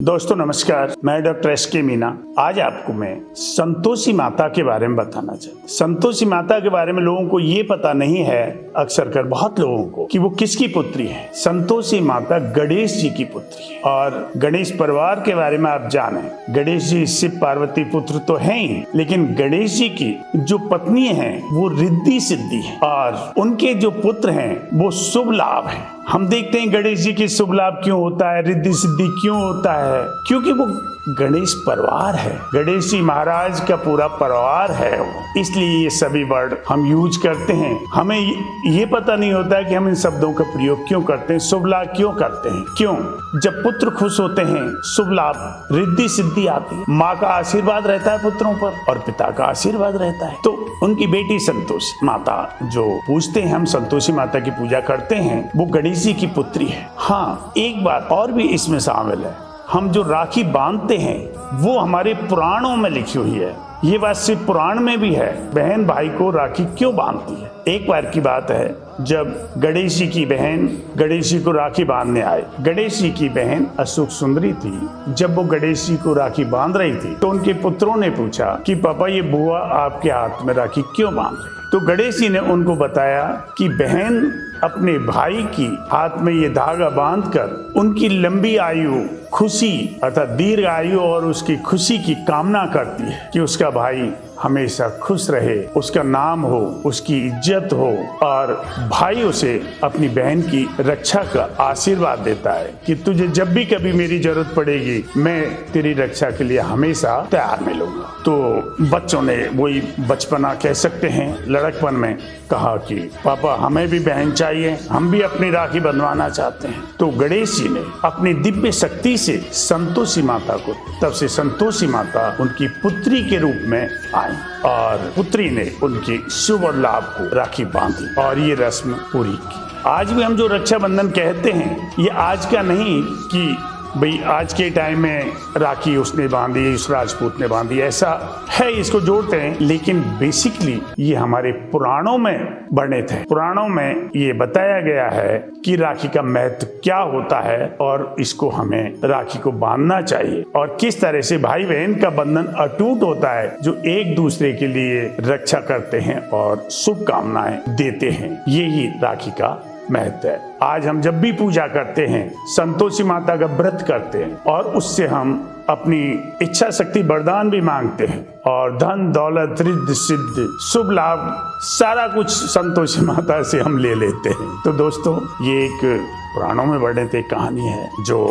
दोस्तों नमस्कार, मैं डॉक्टर एस.के. मीना। आज आपको मैं संतोषी माता के बारे में बताना चाहता हूँ। संतोषी माता के बारे में लोगों को ये पता नहीं है, अक्सर कर बहुत लोगों को, कि वो किसकी पुत्री है। संतोषी माता गणेश जी की पुत्री है। और गणेश परिवार के बारे में आप जाने, गणेश जी शिव पार्वती पुत्र तो हैं ही, लेकिन गणेश जी की जो पत्नी है वो रिद्धि सिद्धि है और उनके जो पुत्र हैं वो शुभ लाभ है। हम देखते हैं गणेश जी की शुभ लाभ क्यों होता है, रिद्धि सिद्धि क्यों होता है, क्योंकि वो गणेश परिवार है, गणेश जी महाराज का पूरा परिवार है वो। इसलिए ये सभी वर्ड हम यूज करते हैं। हमें ये पता नहीं होता कि हम इन शब्दों का प्रयोग क्यों करते हैं, शुभ लाभ क्यों करते हैं। क्यों? जब पुत्र खुश होते हैं, शुभ लाभ, रिद्धि सिद्धि आती है, माँ का आशीर्वाद रहता है पुत्रों पर और पिता का आशीर्वाद रहता है। तो उनकी बेटी संतोषी माता जो पूजते हैं, हम संतोषी माता की पूजा करते हैं, वो गणेश जी की पुत्री है। हाँ, एक बात और भी इसमें शामिल है, हम जो राखी बांधते हैं वो हमारे पुराणों में लिखी हुई है। ये बात सिर्फ पुराण में भी है, बहन भाई को राखी क्यों बांधती है। एक बार की बात है, जब गणेश जी की बहन गणेश जी को राखी बांधने आए। गणेश जी की बहन अशोक सुंदरी थी। जब वो गणेश जी को राखी बांध रही थी तो उनके पुत्रों ने पूछा कि पापा, ये बुआ आपके हाथ में राखी क्यों बांध रही। तो गणेश जी ने उनको बताया कि बहन अपने भाई की हाथ में ये धागा बांधकर उनकी लंबी आयु, खुशी अर्थात दीर्घ आयु और उसकी खुशी की कामना करती है कि उसका भाई हमेशा खुश रहे, उसका नाम हो, उसकी इज्जत हो और भाई उसे अपनी बहन की रक्षा का आशीर्वाद देता है कि तुझे जब भी कभी मेरी जरूरत पड़ेगी मैं तेरी रक्षा के लिए हमेशा तैयार मिलूंगा। तो बच्चों ने वही बचपना कह सकते हैं, लड़कपन में कहा कि पापा हमें भी बहन चाहिए, हम भी अपनी राखी बंधवाना चाहते हैं। तो गणेश जी ने अपनी दिव्य शक्ति से संतोषी माता को, तब से संतोषी माता उनकी पुत्री के रूप में आई और पुत्री ने उनके शुभ और लाभ को राखी बांधी और ये रस्म पूरी की। आज भी हम जो रक्षाबंधन कहते हैं, ये आज का नहीं कि भाई आज के टाइम में राखी उसने बांधी, इस राजपूत ने बांधी, ऐसा है, इसको जोड़ते हैं, लेकिन बेसिकली ये हमारे पुराणों में वर्णित है। पुराणों में ये बताया गया है कि राखी का महत्व क्या होता है और इसको हमें राखी को बांधना चाहिए और किस तरह से भाई बहन का बंधन अटूट होता है, जो एक दूसरे के लिए रक्षा करते हैं और शुभकामनाएं देते हैं। यही राखी का महत्व है। आज हम जब भी पूजा करते हैं, संतोषी माता का व्रत करते हैं और उससे हम अपनी इच्छा शक्ति वरदान भी मांगते हैं और धन दौलत रिद्धि सिद्धि शुभ लाभ सारा कुछ संतोषी माता से हम ले लेते हैं। तो दोस्तों, ये एक पुराणों में वर्णित एक कहानी है जो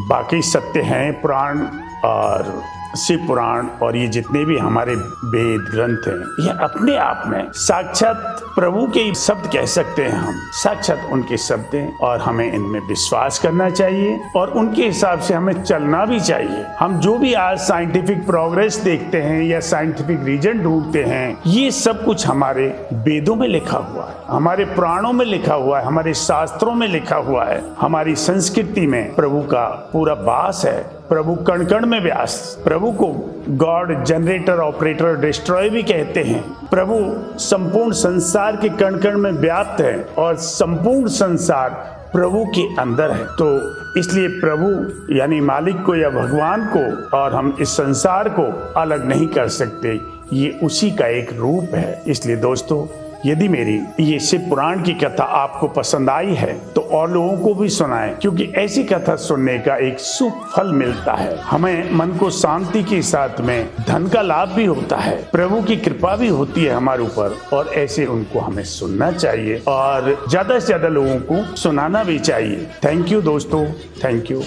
बाकी सत्य हैं। पुराण और शिव पुराण और ये जितने भी हमारे वेद ग्रंथ हैं, ये अपने आप में साक्षात प्रभु के शब्द कह सकते हैं। हम साक्षात उनके शब्द हैं और हमें इनमें विश्वास करना चाहिए और उनके हिसाब से हमें चलना भी चाहिए। हम जो भी आज साइंटिफिक प्रोग्रेस देखते हैं या साइंटिफिक रीजन ढूंढते हैं, ये सब कुछ हमारे वेदों में लिखा हुआ है, हमारे पुराणों में लिखा हुआ है, हमारे शास्त्रों में लिखा हुआ है। हमारी संस्कृति में प्रभु का पूरा वास है, प्रभु कण कण में व्यास। प्रभु को गॉड जनरेटर ऑपरेटर डिस्ट्रॉय भी कहते हैं। प्रभु संपूर्ण संसार के कण कण में व्याप्त है और संपूर्ण संसार प्रभु के अंदर है। तो इसलिए प्रभु यानी मालिक को या भगवान को और हम इस संसार को अलग नहीं कर सकते, ये उसी का एक रूप है। इसलिए दोस्तों, यदि मेरी ये शिव पुराण की कथा आपको पसंद आई है तो और लोगों को भी सुनाएं, क्योंकि ऐसी कथा सुनने का एक शुभ फल मिलता है। हमें मन को शांति के साथ में धन का लाभ भी होता है, प्रभु की कृपा भी होती है हमारे ऊपर और ऐसे उनको हमें सुनना चाहिए और ज्यादा से ज्यादा लोगों को सुनाना भी चाहिए। थैंक यू दोस्तों, थैंक यू।